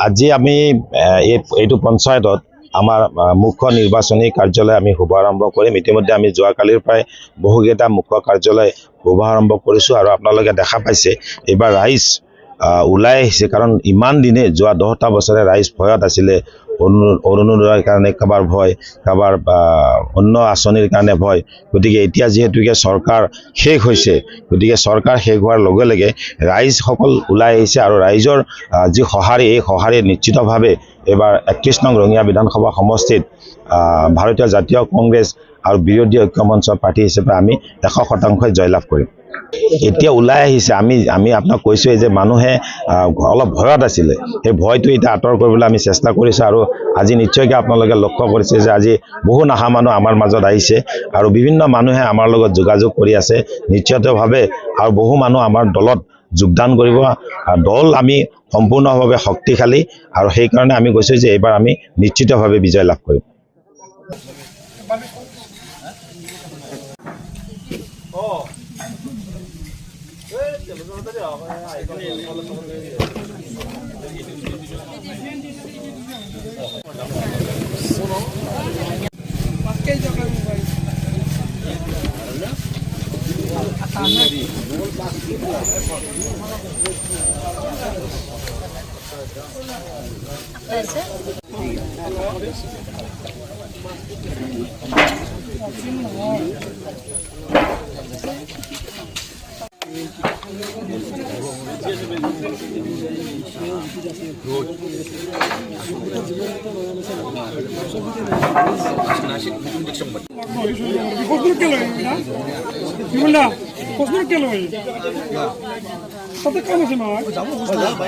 আজি আমি এইটো পঞ্চায়তত আমাৰ মুখ্য নিৰ্বাচনী কাৰ্যালয় আমি শুভাৰম্ভ কৰিম। ইতিমধ্যে আমি যোৱাকালিৰ পৰাই বহুকেইটা মুখ্য কাৰ্যালয় শুভাৰম্ভ কৰিছোঁ আৰু আপোনালোকে দেখা পাইছে এইবাৰ ৰাইজ ওলাই আহিছে, কাৰণ ইমান দিনে যোৱা 10টা বছৰে ৰাইজ ভয়ত আছিলে। অৰুণোদয়ৰ কাৰণে কাৰোবাৰ ভয়, কাৰোবাৰ অন্য আঁচনিৰ কাৰণে ভয়। গতিকে এতিয়া যিহেতুকে চৰকাৰ শেষ হৈছে, গতিকে চৰকাৰ শেষ হোৱাৰ লগে লগে ৰাইজসকল ওলাই আহিছে আৰু ৰাইজৰ যি সঁহাৰি, এই সঁহাৰি নিশ্চিতভাৱে এইবাৰ 31 নং ৰঙিয়া বিধানসভা সমষ্টিত ভাৰতীয় জাতীয় কংগ্ৰেছ আৰু বিৰোধী ঐক্যমঞ্চৰ প্ৰাৰ্থী হিচাপে আমি 100% জয়লাভ কৰিম। এতিয়া ওলাই আহিছে, আমি আপোনাক কৈছোঁৱেই যে মানুহে অলপ ভয়ত আছিলে, সেই ভয়টো এতিয়া আঁতৰ কৰিবলৈ আমি চেষ্টা কৰিছোঁ। আৰু আজি নিশ্চয়কৈ আপোনালোকে লক্ষ্য কৰিছে যে আজি বহু নাহা মানুহ আমাৰ মাজত আহিছে আৰু বিভিন্ন মানুহে আমাৰ লগত যোগাযোগ কৰি আছে নিশ্চিতভাৱে, আৰু বহু মানুহ আমাৰ দলত যোগদান কৰিব। দল আমি সম্পূৰ্ণভাৱে শক্তিশালী আৰু সেইকাৰণে আমি কৈছোঁ যে এইবাৰ আমি নিশ্চিতভাৱে বিজয় লাভ কৰিম।